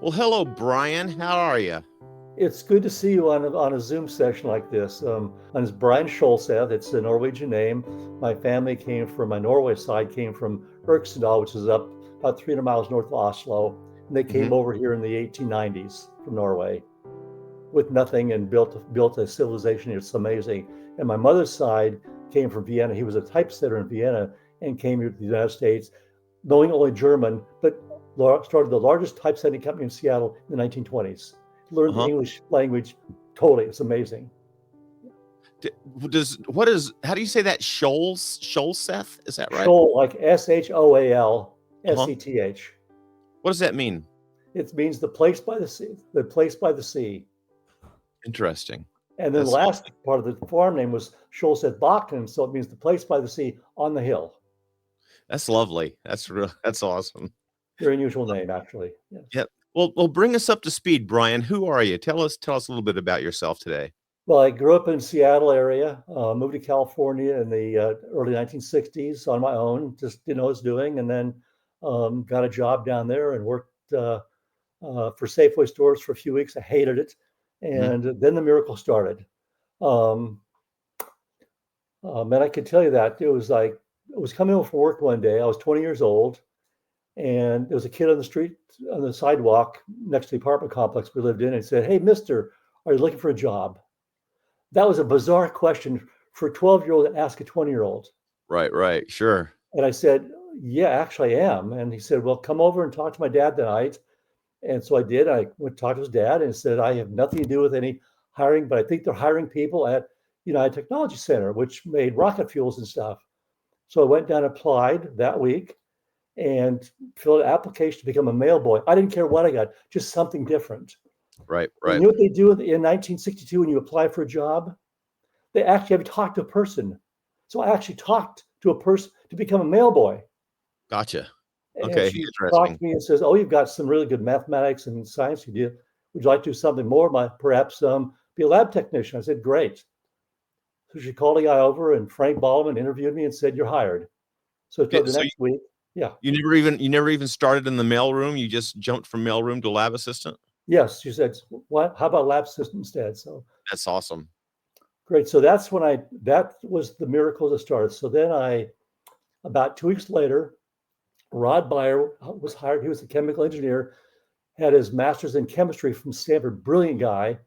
Well, hello, Brian. How are you? It's good to see you on a Zoom session like this. My name is Brian Scholseth. It's a Norwegian name. My Norway side came from Irksendal, which is up about 300 miles north of Oslo. And they came Hmm. over here in the 1890s from Norway with nothing and built a civilization. It's amazing. And my mother's side came from Vienna. He was a typesetter in Vienna and came here to the United States, knowing only German, but started the largest typesetting company in Seattle in the 1920s. Learned the Uh-huh. English language totally. It's amazing. D- what is how do you say that? Seth? Is that right? Shoal, like Shoal, Uh-huh. Seth. What does that mean? It means the place by the sea, the place by the sea. Interesting. And then the That's last part of the farm name was Scholseth Bakken, so it means the place by the sea on the hill. that's lovely. That's awesome. Very unusual name, actually. Yes. Yep. Well, bring us up to speed, Brian. Who are you? Tell us a little bit about yourself today. Well, I grew up in Seattle area, moved to California in the early 1960s on my own, just didn't know what I was doing, and then got a job down there and worked for Safeway stores for a few weeks. I hated it, Hmm. and then the miracle started. Um, and I could tell you that it was like I was coming home from work one day. I was 20 years old, and there was a kid on the street on the sidewalk next to the apartment complex we lived in, and he said, "Hey, Mister, are you looking for a job?" That was a bizarre question for a 12-year-old to ask a 20-year-old. Right, right. Sure. And I said, "Yeah, actually I am." And he said, "Well, come over and talk to my dad tonight." And so I did. I went to talk to his dad and said, "I have nothing to do with any hiring, but I think they're hiring people at United Technology Center, which made rocket fuels and stuff." So I went down and applied that week and filled an application to become a mail boy. I didn't care what I got, just something different. Right, And right. you know what they do in 1962 when you apply for a job? They actually have to talk to a person. So I actually talked to a person to become a mail boy. Gotcha. And Okay. she talked Interesting. to me and says, "Oh, you've got some really good mathematics and science. Would you like to do something more? Perhaps be a lab technician?" I said, "Great." So she called a guy over, and Frank Ballman interviewed me and said, "You're hired." So I Okay, started the so next week. Yeah. you never even started in the mailroom. You just jumped from mailroom to lab assistant. Yes. She said, "What? How about lab assistant instead?" So That's awesome. great. So that was the miracle that started. So then about 2 weeks later, Rod Beyer was hired. He was a chemical engineer, had his master's in chemistry from Stanford, brilliant guy.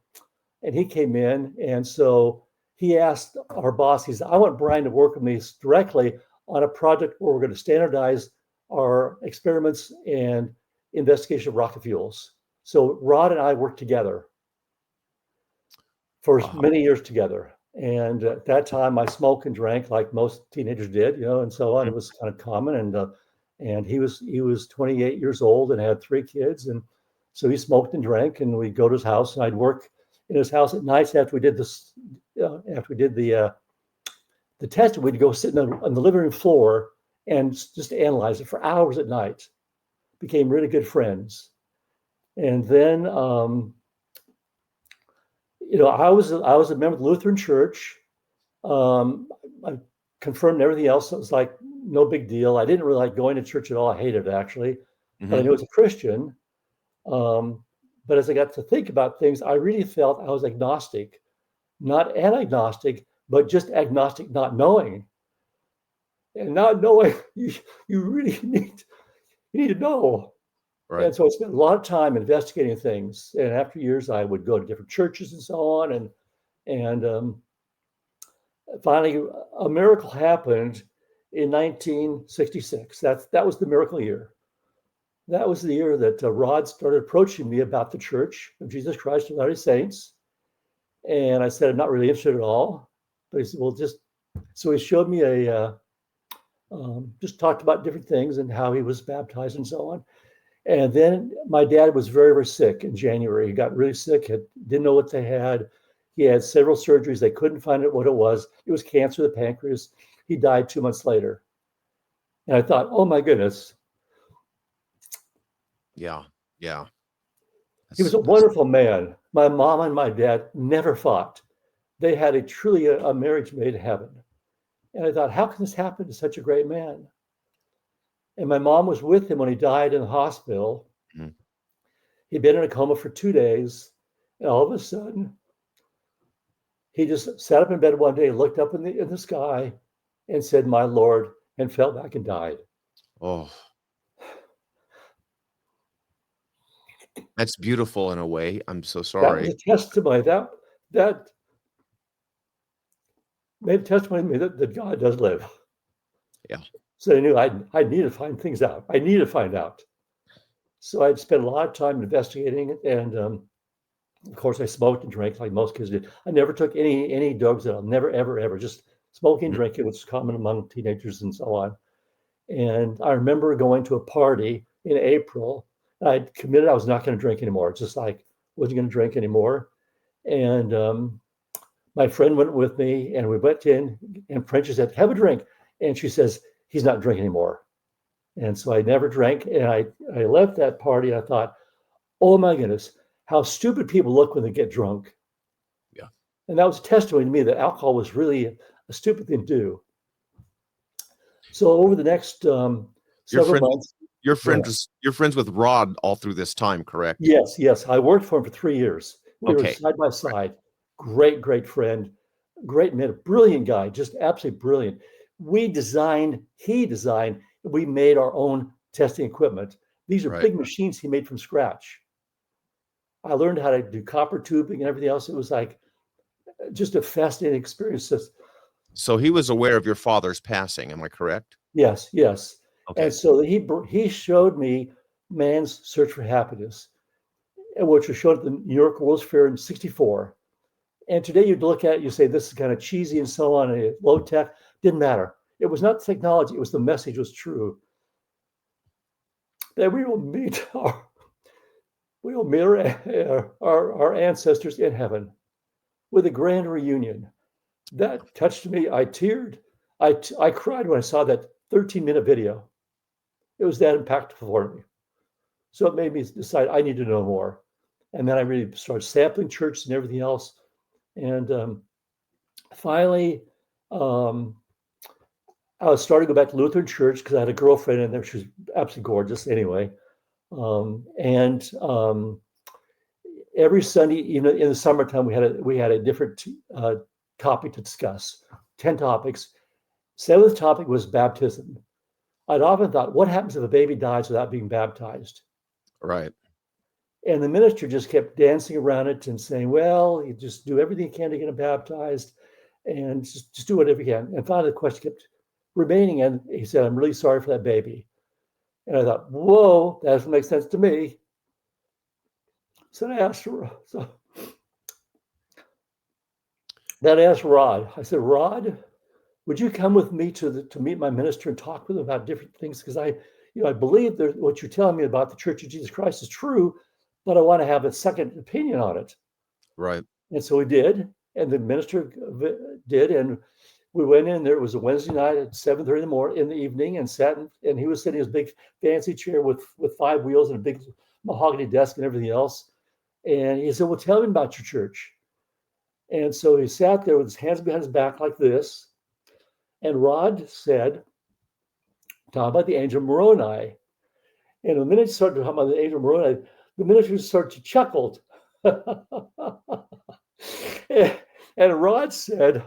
And he came in. And so he asked our boss, he said, "I want Brian to work with me directly on a project where we're going to standardize our experiments and investigation of rocket fuels." So Rod and I worked together for Wow. many years together. And at that time, I smoked and drank like most teenagers did, and so on. Mhm. It was kind of common. And he was 28 years old and had 3 kids, and so he smoked and drank. And we'd go to his house, and I'd work in his house at nights after we did this. After we did the test, we'd go sit on the living room floor and just analyze it for hours at night. Became really good friends. And then I was a member of the Lutheran Church. I confirmed everything else. So it was like no big deal. I didn't really like going to church at all. I hated it actually, but I Mhm. knew as a Christian. Um, but as I got to think about things, I really felt I was agnostic, not agnostic, but just agnostic, not knowing. And not knowing, you really need to know. Right. And so I spent a lot of time investigating things. And after years, I would go to different churches and so on. And finally, a miracle happened in 1966. That was the miracle year. That was the year that Rod started approaching me about the Church of Jesus Christ of Latter-day Saints, and I said I'm not really interested at all. But he said, "Well, just." So he showed me just talked about different things and how he was baptized and so on. And then my dad was very, very sick in January. He got really sick, didn't know what they had. He had several surgeries. They couldn't find out what it was. It was cancer of the pancreas. He died 2 months later. And I thought, oh my goodness, Yeah. Yeah. he was That's a that's wonderful man. My mom and my dad never fought. They had truly a marriage made in heaven. And I thought, how can this happen to such a great man? And my mom was with him when he died in the hospital. mhm. He'd been in a coma for 2 days, and all of a sudden, he just sat up in bed one day, looked up in the sky, and said, "My Lord," and fell back and died. Oh, that's beautiful in a way. I'm so That was sorry. a testimony. That made a testimony to me that God does live. Yeah. So I knew I need to find things out. I need to find out. So I'd spent a lot of time investigating it, and of course, I smoked and drank like most kids did. I never took any drugs at all. Never, ever, ever. Just smoking, Mhm. drinking, which is common among teenagers and so on. And I remember going to a party in April. I'd committed I was not going to drink anymore. Just like wasn't going to drink anymore. And my friend went with me, and we went in, and French said, "Have a drink," and she says, "He's not drinking anymore." And so I never drank, and I left that party. And I thought, oh my goodness, how stupid people look when they get drunk. Yeah. And that was a testimony to me that alcohol was really a stupid thing to do. So over the next Your several friend, months, well, you're friends with Rod all through this time, correct? yes, I worked for him for 3 years. We were Okay. side by side. Great friend, great man, brilliant guy, just absolutely brilliant. He designed, we made our own testing equipment. These are Right. big machines he made from scratch. I learned how to do copper tubing and everything else. It was like just a fascinating experience. So he was aware of your father's passing. Am I correct? Yes. And Okay. so he showed me Man's Search for Happiness, which was shown at the New York World's Fair in '64. And today you'd look at it, you say this is kind of cheesy and so on, and low tech. Didn't matter. It was not technology. It was the message was true. That we will meet our ancestors in heaven with a grand reunion. That touched me. I teared. I cried when I saw that 13-minute video. It was that impactful for me. So it made me decide I need to know more. And then I really started sampling churches and everything else. And finally, um, I was starting to go back to Lutheran church because I had a girlfriend in there. She was absolutely gorgeous anyway. And every Sunday, in the summertime, we had a different topic to discuss, 10 topics. Seventh topic was baptism. I'd often thought, what happens if a baby dies without being baptized? Right. And the minister just kept dancing around it and saying, well, you just do everything you can to get him baptized and just do whatever you can. And finally, the question kept remaining. And he said, I'm really sorry for that baby. And I thought, whoa, that doesn't make sense to me. So I asked Rod. I said, Rod, would you come with me to meet my minister and talk with him about different things? Because I believe that what you're telling me about the Church of Jesus Christ is true, but I want to have a second opinion on it. Right. And so we did, and the minister did, and we went in there. It was a Wednesday night at 7:30 in the evening, and sat and he was sitting in his big fancy chair with 5 wheels and a big mahogany desk and everything else. And he said, well, tell me about your church. And so he sat there with his hands behind his back like this. And Rod said, talk about the angel Moroni. And the minute he started talking about the angel Moroni, the minister started to chuckle. And Rod said,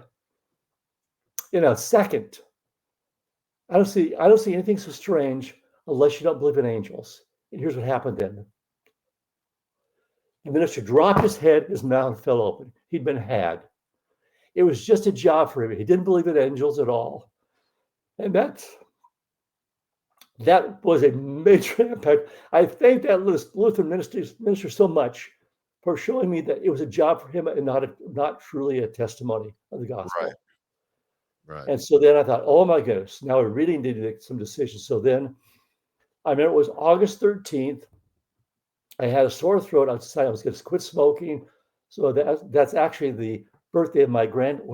in a second, I don't see anything so strange unless you don't believe in angels. And here's what happened then. The minister dropped his head, his mouth fell open. He'd been had. It was just a job for him. He didn't believe in angels at all. And that was a major impact. I thank that Lutheran minister so much for showing me that it was a job for him and not truly a testimony of the gospel. Right. And so then I thought, oh my goodness, now we really need to make some decisions. So then I remember it was August 13th. I had a sore throat. I decided I was going to quit smoking. So that's actually the birthday of one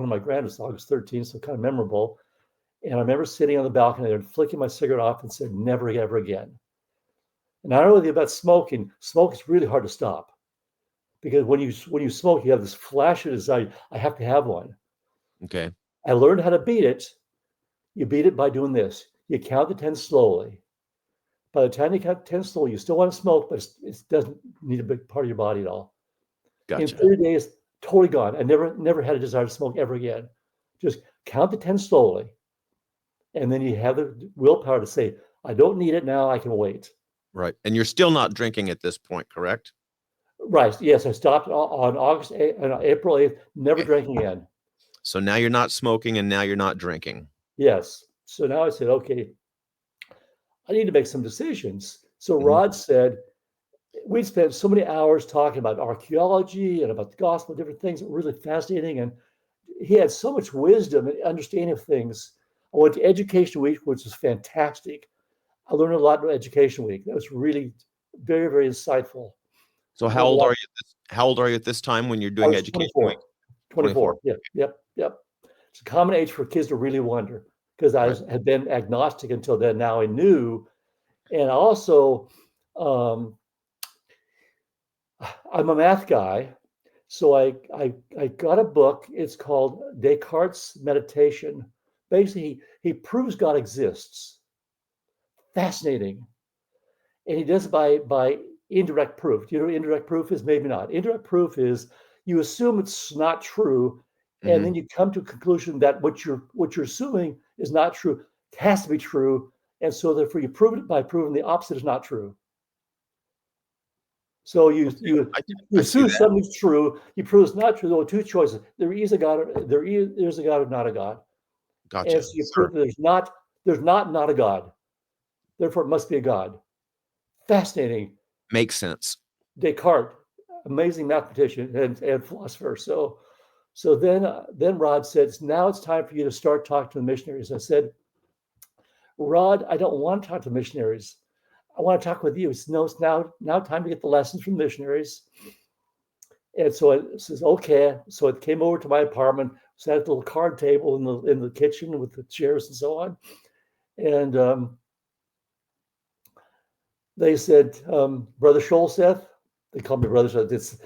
of my granddaughters, August 13th, so kind of memorable. And I remember sitting on the balcony there and flicking my cigarette off and said, never ever again. And I don't know anything about smoking. Smoke is really hard to stop because when you smoke, you have this flash of desire. I have to have one. Okay. I learned how to beat it. You beat it by doing this. You count to 10 slowly. By the time you got 10 stole, you still want to smoke, but it doesn't need a big part of your body at all. In Gotcha. 30 days, totally gone. I never had a desire to smoke ever again. Just count the 10 slowly. And then you have the willpower to say, I don't need it now, I can wait. Right. And you're still not drinking at this point, correct? Right. Yes, I stopped on April 8th, never Okay. drank again. So now you're not smoking and now you're not drinking. Yes. So now I said, okay, I need to make some decisions. So Mhm. Rod said, we'd spent so many hours talking about archaeology and about the gospel, different things that were really fascinating. And he had so much wisdom and understanding of things. I went to Education Week, which was fantastic. I learned a lot about Education Week. That was really very, very insightful. So how old are you? How old are you at this time when you're I doing was Education 24. Week? 24. Yep. It's a common age for kids to really wonder, because I Right. had been agnostic until then. Now I knew. And also, I'm a math guy. So I got a book. It's called Descartes' Meditation. Basically, he proves God exists. Fascinating. And he does it by indirect proof. Do you know what indirect proof is? Maybe not. Indirect proof is you assume it's not true, and Mhm. then you come to a conclusion that what you're assuming is not true. It has to be true, and so therefore you prove it by proving the opposite is not true. So you Okay. you I, you I see assume that. something's true, you prove it's not true. There are two choices: there is a God, or there's a God or not a God. And Gotcha. so you Sure. prove that there's not a God. Therefore, it must be a God. Fascinating. Makes sense. Descartes, amazing mathematician and philosopher. So then Rod said, now it's time for you to start talking to the missionaries. I said, Rod, I don't want to talk to missionaries. I want to talk with you. It's no, it's now time to get the lessons from missionaries. And so it says, okay. So it came over to my apartment, sat at the little card table in the kitchen with the chairs and so on. And they said, Brother Scholzeth, they call me Brother Scholzeth.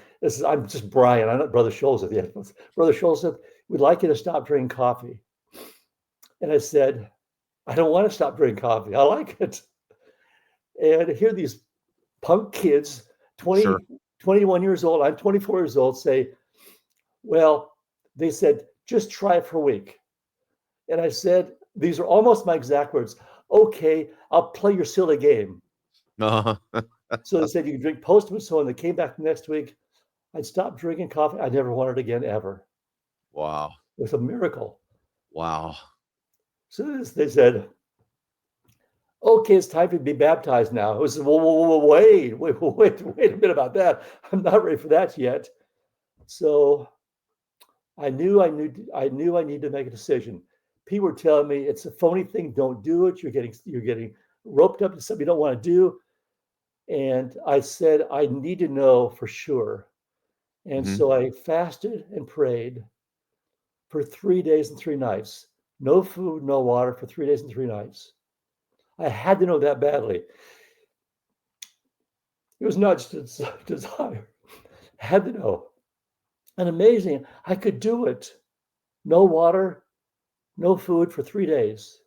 I'm just Brian. I'm not Brother Scholzeth yet. Brother Scholzeth, we'd like you to stop drinking coffee. And I said, I don't want to stop drinking coffee. I like it. And I hear these punk kids, Sure. 21 years old, I'm 24 years old, say, well, they said, just try it for a week. And I said, these are almost my exact words. Okay, I'll play your silly game. Uh-huh. So they said you can drink Postmates. So when they came back the next week, I'd stopped drinking coffee. I never wanted it again ever. Wow. It was a miracle. Wow. So they said, okay, it's time to be baptized now. It was, wait a minute about that. I'm not ready for that yet. So I knew I needed to make a decision. People were telling me it's a phony thing. Don't do it. You're getting roped up to something you don't want to do. And I said, I need to know for sure. And Mhm. so I fasted and prayed for 3 days and 3 nights. No food, no water for 3 days and 3 nights. I had to know that badly. It was not just a desire. I had to know. And amazing, I could do it. No water, no food for 3 days.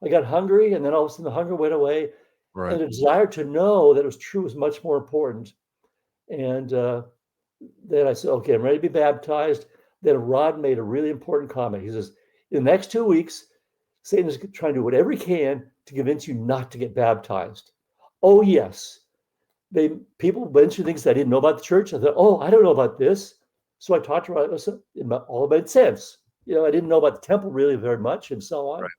I got hungry, and then all of a sudden the hunger went away. And Right. the desire to know that it was true was much more important. And then I said, okay, I'm ready to be baptized. Then Rod made a really important comment. He says, in the next 2 weeks, Satan is trying to do whatever he can to convince you not to get baptized. Oh, yes. People mentioned things I didn't know about the church. I thought, oh, I don't know about this. So I talked to Rod. It all made sense. I didn't know about the temple really very much and so on. Right.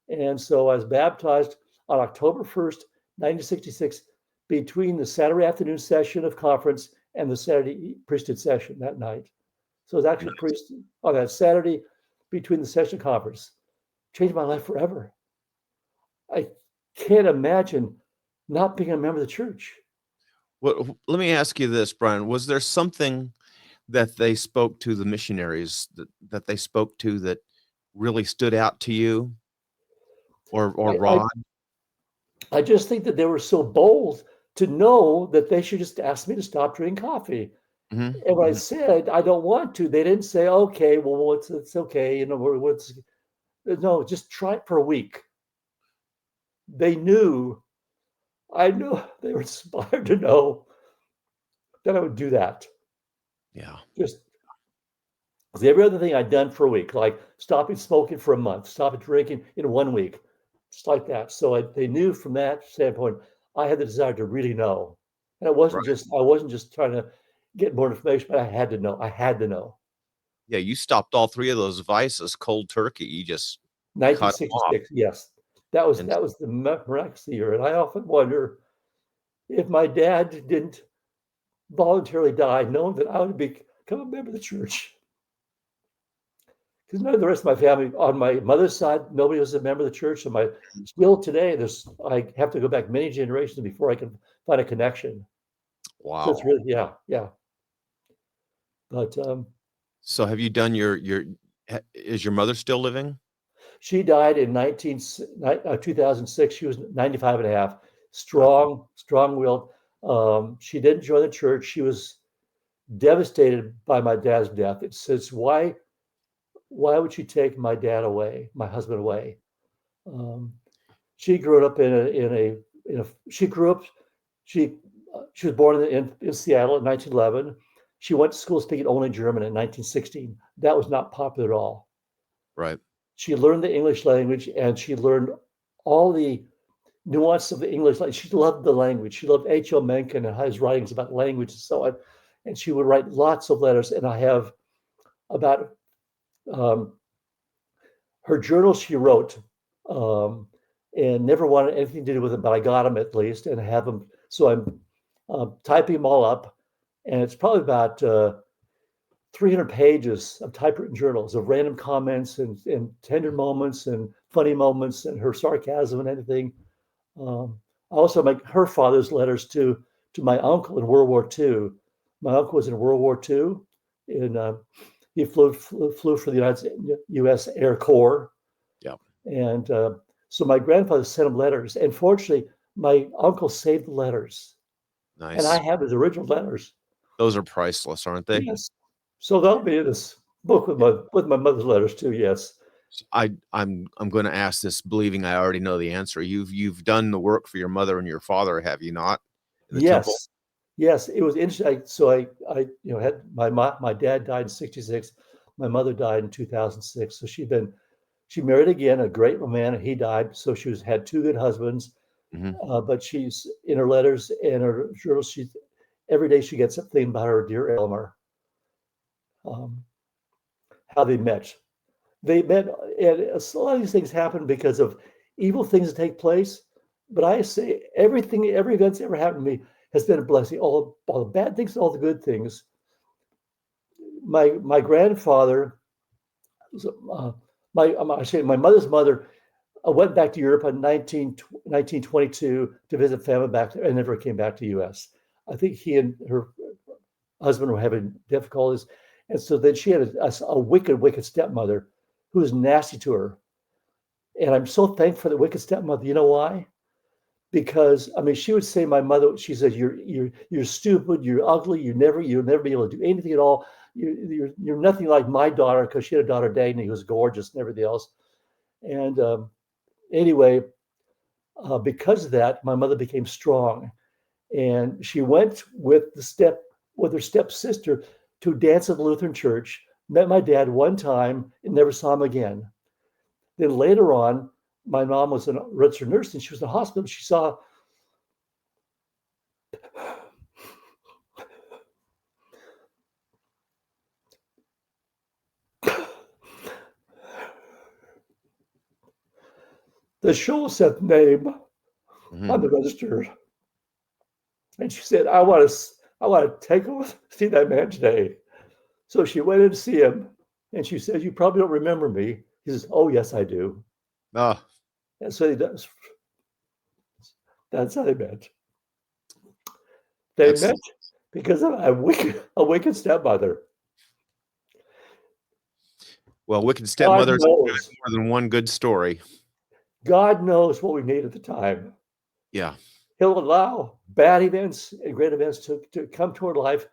And so I was baptized on October 1st, 1966, between the Saturday afternoon session of conference and the Saturday priesthood session that night. So it was actually priest on that Saturday between the session conference. Changed my life forever. I can't imagine not being a member of the church. Well, let me ask you this, Brian. Was there something that they spoke to the missionaries that they spoke to that really stood out to you or I, I, Rod? I just think that they were so bold to know that they should just ask me to stop drinking coffee. Mhm. And when I Mhm. said I don't want to, they didn't say, okay, well, it's okay. No, just try it for a week. They knew I knew they were inspired to know that I would do that. Yeah. Just every other thing I'd done for a week, like stopping smoking for a month, stopping drinking in 1 week, just like that. So they knew from that standpoint, I had the desire to really know. And Right. I wasn't just trying to get more information, but I had to know. I had to know. Yeah, you stopped all 3 of those vices cold turkey. You just cut them off. 1966, yes. And That was the miraculous year. And I often wonder if my dad didn't voluntarily die, knowing that I would become a member of the church. Because none of the rest of my family, on my mother's side, nobody was a member of the church. And still today, I have to go back many generations before I can find a connection. So it's wow. really, yeah, yeah. But So have you done is your mother still living? she died in 2006. She was 95 and a half, Okay. strong-willed. She didn't join the church. She was devastated by my dad's death. It says, why would she take my dad away, my husband away? Um, she grew up she grew up, she, she was born in Seattle in 1911. She went to school speaking only German in 1916. That was not popular at all. Right. She learned the English language and she learned all the nuance of the English language. She loved the language. She loved H.O. Mencken and his writings about language and so on. And she would write lots of letters. And I have about um, her journals she wrote, and never wanted anything to do with them, but I got them at least and have them. So I'm typing them all up. And it's probably about 300 pages of typewritten journals of random comments and tender moments and funny moments and her sarcasm and everything. Also, her father's letters to my uncle in World War II. My uncle was in World War II. He flew for the U.S. Air Corps, Yeah. and so my grandfather sent him letters. And fortunately, my uncle saved the letters, and I Nice. have his original letters. Those are priceless, aren't they? Yes, so that'll be in this book Yeah. with my mother's letters too. Yes. I'm going to ask this believing I already know the answer. You've done the work for your mother and your father, have you not? In the temple? Yes, yes, it was interesting. I had my dad died in '66. My mother died in 2006. So she married again, a great man, and he died. So she had two good husbands. Hmm. But she's in her letters and her journals. She every day she gets something about her dear Elmer, um, how they met. They met, and a lot of these things happen because of evil things that take place. But I say every event that's ever happened to me has been a blessing. All the bad things, all the good things. My grandfather, uh, my mother's mother, went back to Europe in 1922 to visit family back there and never came back to the U.S. I think he and her husband were having difficulties, and so then she had a wicked stepmother who was nasty to her. And I'm so thankful for the wicked stepmother. You know why? Because I mean, she would say, my mother, she says, you're stupid, you're ugly, you'll never be able to do anything at all. You're nothing like my daughter, because she had a daughter, Dagny, who was gorgeous and everything else. And anyway, because of that, my mother became strong, and she went with her stepsister to dance at the Lutheran church. Met my dad one time and never saw him again. Then later on, my mom was a registered nurse and she was in the hospital. She saw the Sholseth name Hmm. on the register. And she said, I want to take a see that man today. So she went in to see him and she said, you probably don't remember me. He says, oh, yes, I do. Oh, And so he does. That's how they met. They met excellent. because of a wicked stepmother. Well, wicked God stepmothers got knows. more than one good story. God knows what we need at the time. Yeah. He'll allow bad events and great events to come to our life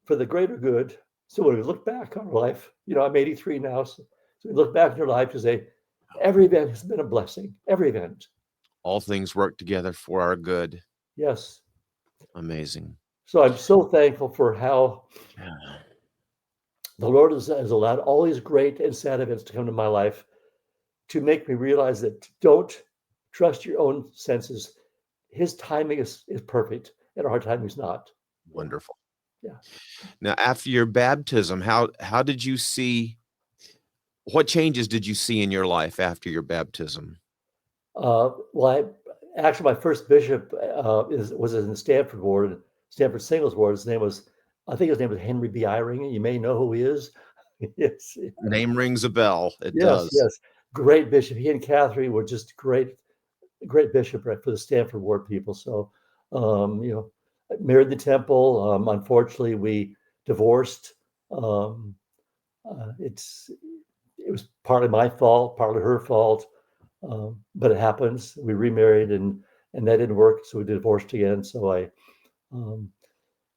for the greater good. So when we look back on our life, I'm 83 now. So we look back in your life to say, every event has been a blessing. Every event. All things work together for our good. Yes. Amazing. So I'm so thankful for how Yeah. the Lord has allowed all these great and sad events to come to my life to make me realize that don't trust your own senses. His timing is perfect, and our timing is not. Yeah, Wonderful. yeah. Now, after your baptism, how did you see what changes did you see in your life after your baptism? Well, actually, my first bishop was in Stanford Ward, Stanford Singles Ward. I think his name was Henry B. Eyring. You may know who he is. Yes, Name rings a bell. It yes, does. yes. Great bishop. He and Catherine were just great bishop, right, for the Stanford Ward people. So, you know, married in the temple. Unfortunately, we divorced. Um, it was partly my fault, partly her fault, but it happens. We remarried, and that didn't work, so we divorced again. So um,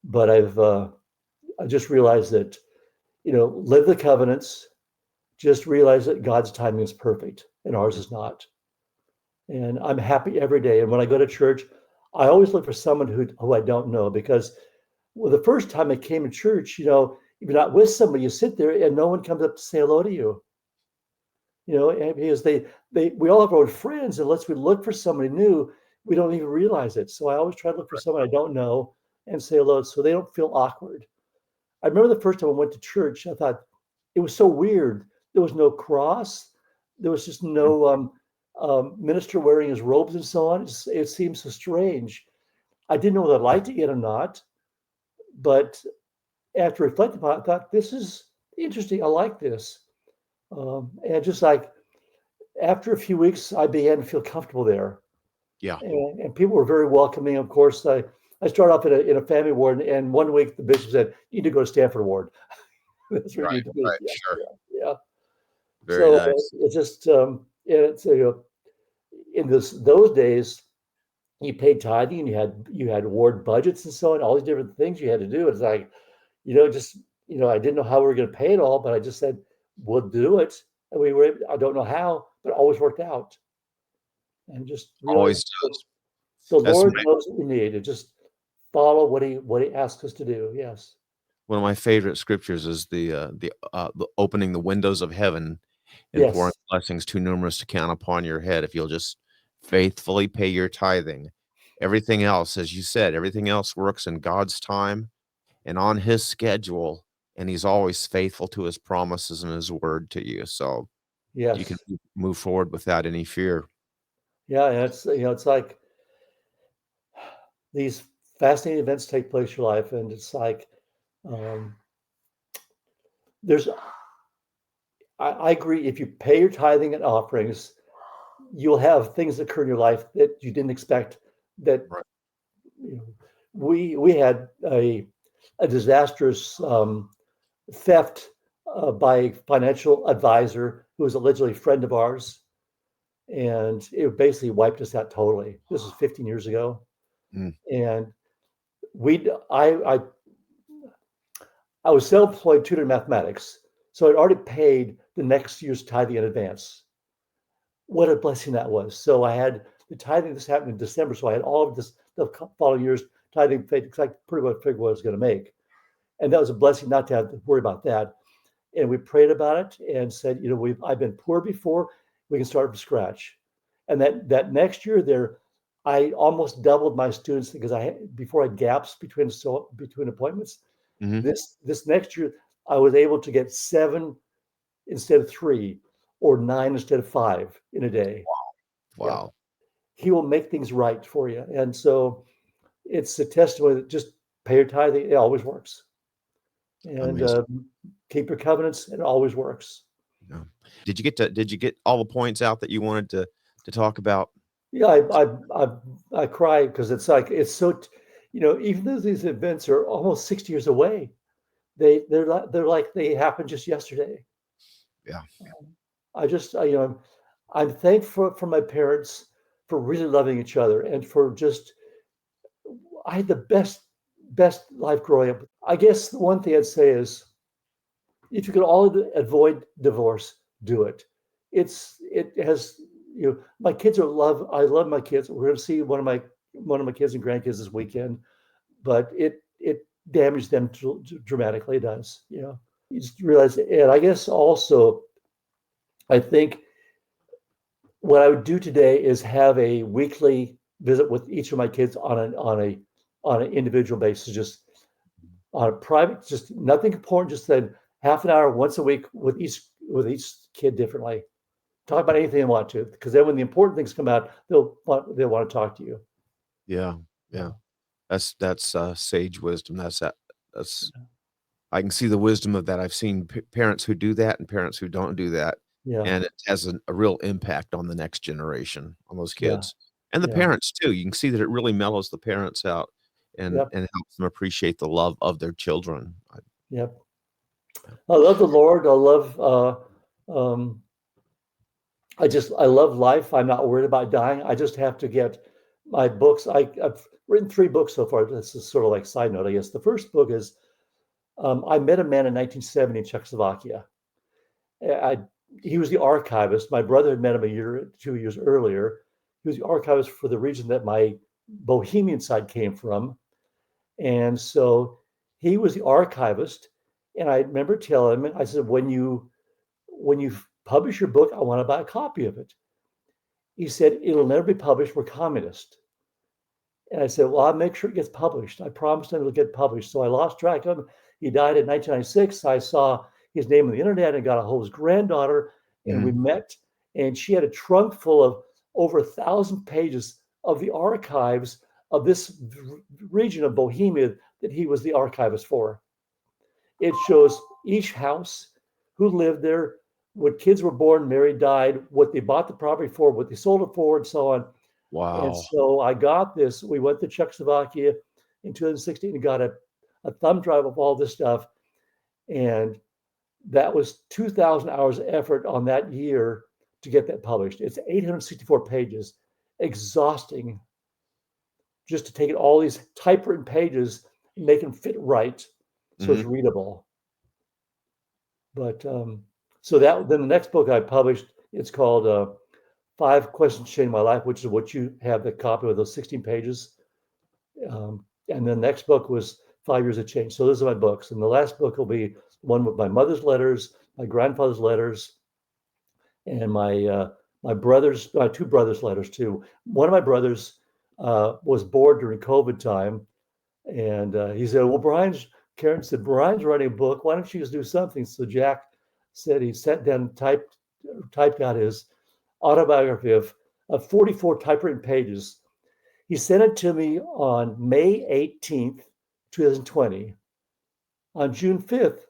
but I just realized that, live the covenants. Just realize that God's timing is perfect and ours is not. And I'm happy every day. And when I go to church, I always look for someone who I don't know, because the first time I came to church, if you're not with somebody, you sit there and no one comes up to say hello to you. Because we all have our own friends. Unless we look for somebody new, we don't even realize it. So I always try to look for someone I don't know and say hello, so they don't feel awkward. I remember the first time I went to church, I thought it was so weird. There was no cross. There was just no minister wearing his robes and so on. It seemed so strange. I didn't know whether I liked it yet or not, but after reflecting upon it, I thought, this is interesting. I like this. And just like after a few weeks, I began to feel comfortable there. Yeah. And people were very welcoming. Of course, I started off in a family ward, and one week the bishop said, "You need to go to Stanford Ward." That's where you Right. need to be. Right. Yeah, Sure. yeah, yeah. Very So nice. it's just, it's in those days, you paid tithing, and you had ward budgets and so on, all these different things you had to do. It's like, just I didn't know how we were going to pay it all, but I just said we'll do it, and we were. I don't know how, but it always worked out. And just realize Always does. the That's Lord knows what we need, to just follow what He asks us to do. Yes, one of my favorite scriptures is the opening the windows of heaven and pouring yes, blessings too numerous to count upon your head if you'll just faithfully pay your tithing. Everything else, as you said, everything else works in God's time and on his schedule, and he's always faithful to his promises and his word to you. So you can yes, move forward without any fear. yeah. And it's like these fascinating events take place in your life, and it's like, um, there's I agree. If you pay your tithing and offerings, you'll have things occur in your life that you didn't expect. That Right. you know, we had a disastrous theft by a financial advisor who was allegedly a friend of ours, and it basically wiped us out totally. This was 15 years ago, Mm, and we I was self-employed tutor in mathematics, so I'd already paid the next year's tithing in advance. What a blessing that was. So I had the tithing. This happened in December, so I had all of this the following year's tithing paid, because I pretty much figured what I was going to make, and that was a blessing not to have to worry about that. And we prayed about it and said, I've been poor before. We can start from scratch. And that next year there, I almost doubled my students, because before I had gaps between appointments. mhm. This next year, I was able to get 7 instead of 3, or 9 instead of 5 in a day. Yeah, Wow. He will make things right for you, and so it's a testimony that just pay your tithing. It always works, and Amazing. keep your covenants. It always works. Yeah. Did you get all the points out that you wanted to talk about? Yeah, I cry, because it's like it's so. Even though these events are almost 60 years away, they're like they happened just yesterday. Yeah. I just, I'm thankful for my parents for really loving each other, and for just, I had the best life growing up. I guess the one thing I'd say is, if you could all avoid divorce, do it. It has, my kids I love my kids. We're going to see one of my one of my kids and grandkids this weekend, but it damaged them dramatically. It does, you know. You just realize, and I guess also, I think what I would do today is have a weekly visit with each of my kids on an individual basis, just on a private, just nothing important, just then half an hour once a week with each kid differently. Talk about anything they want to, because then when the important things come out, they'll want to talk to you. Yeah. Yeah. That's sage wisdom. That's I can see the wisdom of that. I've seen parents who do that and parents who don't do that, Yeah, and it has a real impact on the next generation, on those yeah, kids, and the yeah, parents too. You can see that it really mellows the parents out and yep, helps them appreciate the love of their children. yep. I love the Lord. I love. Um, I love life. I'm not worried about dying. I just have to get my books. I've written 3 books so far. This is sort of like side note, I guess. The first book is I met a man in 1970 in Czechoslovakia. I, he was the archivist. My brother had met him 2 years earlier. He was the archivist for the region that my Bohemian side came from. And so he was the archivist. And I remember telling him, I said, when you publish your book, I want to buy a copy of it. He said, it'll never be published. We're communist. And I said, well, I'll make sure it gets published. I promised him it'll get published. So I lost track of him. He died in 1996. I saw his name on the internet and got a hold of his granddaughter, and we Mhm. met. And she had a trunk full of over 1,000 pages of the archives of this region of Bohemia that he was the archivist for. It shows each house, who lived there, what kids were born, married, died, what they bought the property for, what they sold it for, and so on. And Wow. so I got this. We went to Czechoslovakia in 2016 and got a thumb drive of all this stuff. And that was 2,000 hours of effort on that year to get that published. It's 864 pages, exhausting just to take all these typewritten pages and make them fit right so it's Mhm. readable. But so that then the next book I published, it's called 5 Questions Changed My Life, which is what you have the copy of those 16 pages. And the next book was 5 Years of Change. So those are my books. And the last book will be one with my mother's letters, my grandfather's letters, and my two brothers' letters too. One of my brothers was bored during COVID time, and he said, "Well, Karen said, Brian's writing a book. Why don't you just do something?" So Jack said he sat down and typed out his autobiography of 44 typewritten pages. He sent it to me on May 18th, 2020. On June 5th,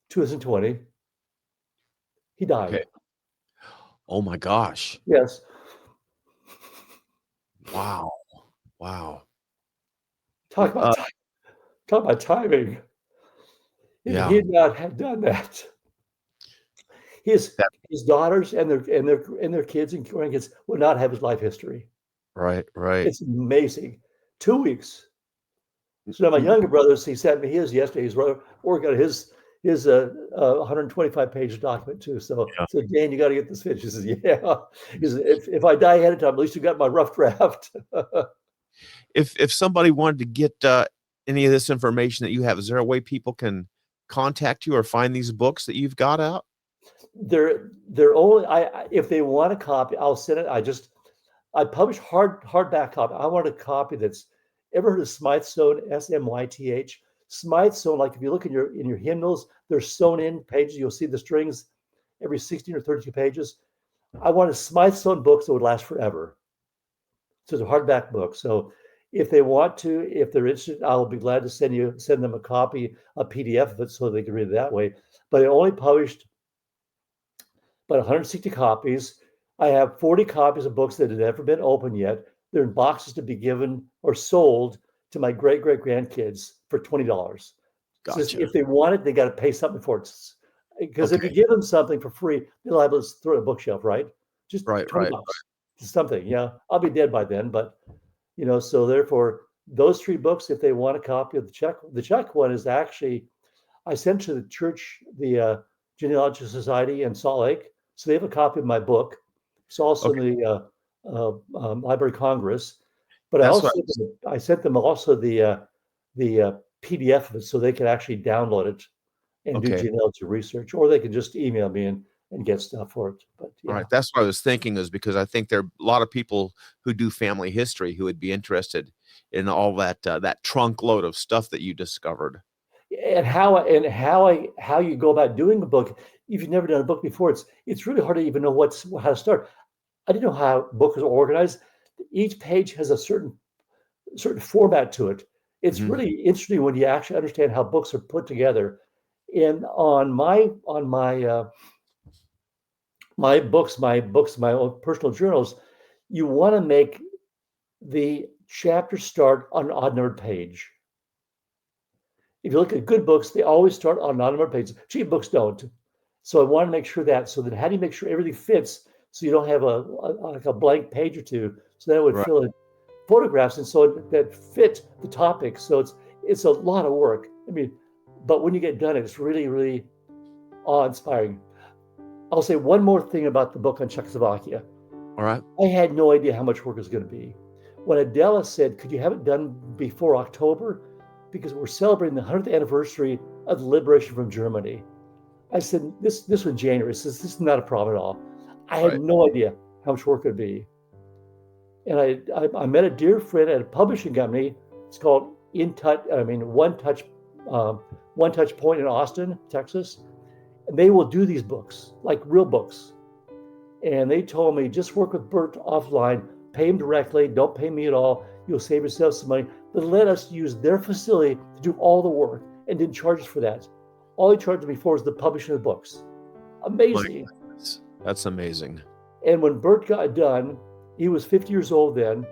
2020, he died. Okay. Oh my gosh. Yes. Wow. Wow. Talk about Uh, talk about timing. If he yeah. had not had done that, his That his daughters and their kids and grandkids would not have his life history. right, right. It's amazing. 2 weeks. N So now my n younger brothers, he sent me his yesterday. He's working on his 125 page document too. Yeah. So Dan, you got to get this finished. He says, yeah. He says, if I die ahead of time, at least you got my rough draft. If somebody wanted to get, any of this information that you have, is there a way people can contact you or find these books that you've got out? They're only if they want a copy, I'll send it. I publish hardback copy. I want a copy that's ever heard of Smythstone, Smyth. Smythstone, like if you look in your hymnals, they're sewn in pages. You'll see the strings every 16 or 32 pages. I want a Smythstone book that would last forever. So it's a hardback book. So if they want to, if they're interested, I'll be glad to send them a copy, a PDF of it so they can read it that way. But I only published about 160 copies. I have 40 copies of books that have never been opened yet. They're in boxes to be given or sold to my great grandkids for $20. So Gotcha. if they want it, they got to pay something for it. Because if you Okay. give them something for free, they'll have to throw it in a bookshelf, right? Just Right, 20 right. bucks, something. Yeah, I'll be dead by then, but so therefore those 3 books, if they want a copy of the Czech one is actually I sent to the church, the Genealogical Society in Salt Lake, so they have a copy of my book. It's also in Okay. the Library of Congress. But That's what I sent them also the PDF of it so they could actually download it and do okay. genealogy research, or they could just email me and get stuff for it. But All yeah, right. That's what I was thinking, is because I think there are a lot of people who do family history who would be interested in all that that trunk load of stuff that you discovered. and how you go about doing a book. If you've never done a book before, it's really hard to even know how to start. I didn't know how books are organized. Each page has a certain format to it. It's Mhm. really interesting when you actually understand how books are put together. And on my own personal journals, you want to make the chapter start on an odd numbered page. If you look at good books, they always start on an odd numbered page. Cheap books don't. So I want to make sure that. So then, how do you make sure everything fits? So you don't have like a blank page or two. So that would Right. fill in photographs, and so that fit the topic. So it's a lot of work. I mean, but when you get done, it's really, really awe-inspiring. I'll say one more thing about the book on Czechoslovakia. All right. I had no idea how much work it was going to be. When Adela said, "Could you have it done before October? Because we're celebrating the 100th anniversary of the liberation from Germany." I said, "This was January." Says, "This is not a problem at all." I had Right. no idea how much work it would be. And I met a dear friend at a publishing company. It's called In Touch. I mean, One Touch Point in Austin, Texas, and they will do these books like real books. And they told me, just work with Bert offline, pay him directly, don't pay me at all. You'll save yourself some money. But let us use their facility to do all the work, and didn't charge us for that. All he charged me for was the publishing of the books. My Amazing. goodness. That's amazing. And when Bert got done, he was 50 years old then,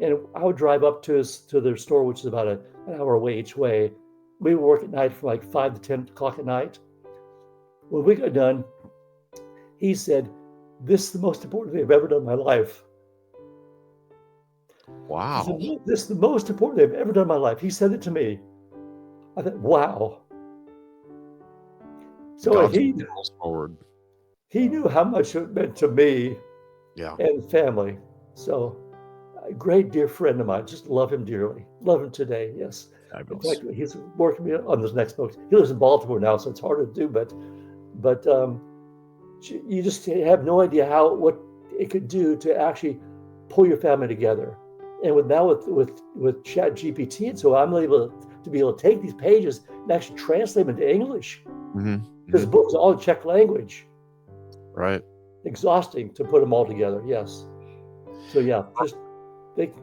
and I would drive up to their store, which is about an hour away each way. We would work at night from like 5 to 10 o'clock at night. When we got done, he said, "This is the most important thing I've ever done in my life." He said, Wow. "This is the most important thing I've ever done in my life." He said it to me. I thought, wow. So God's rules forward. he knew how much it meant to me Yeah. and family. So a great dear friend of mine. Just love him dearly. Love him today. Yes. In Fabulous. fact, he's working with me on this next book. He lives in Baltimore now, so it's harder to do. But you just have no idea what it could do to actually pull your family together. And with Chat GPT, and so I'm able to be able to take these pages and actually translate them into English, Hmm. because the book is all in Czech language. Right. Exhausting to put them all together. Yes. So yeah, just think.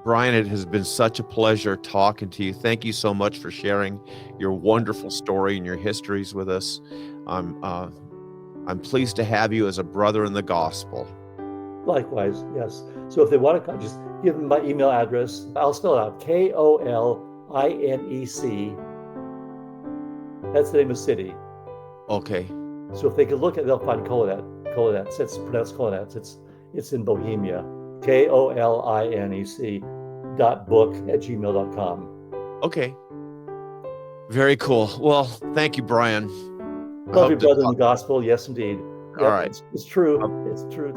Brian, it has been such a pleasure talking to you. Thank you so much for sharing your wonderful story and your histories with us. I'm pleased to have you as a brother in the gospel. Likewise, yes. So if they want to, just give them my email address. I'll spell it out: KOLINEC. That's the name of the city. Okay. So if they could look at it, they'll find Kolonet. Kolonet. It's pronounced Kolonet. It's in Bohemia. KOLINEC.book@gmail.com. Okay. Very cool. Well, thank you, Brian. I Love hope your to brother in talk. the gospel. Yes, indeed. All Yep, right. it's true. It's true.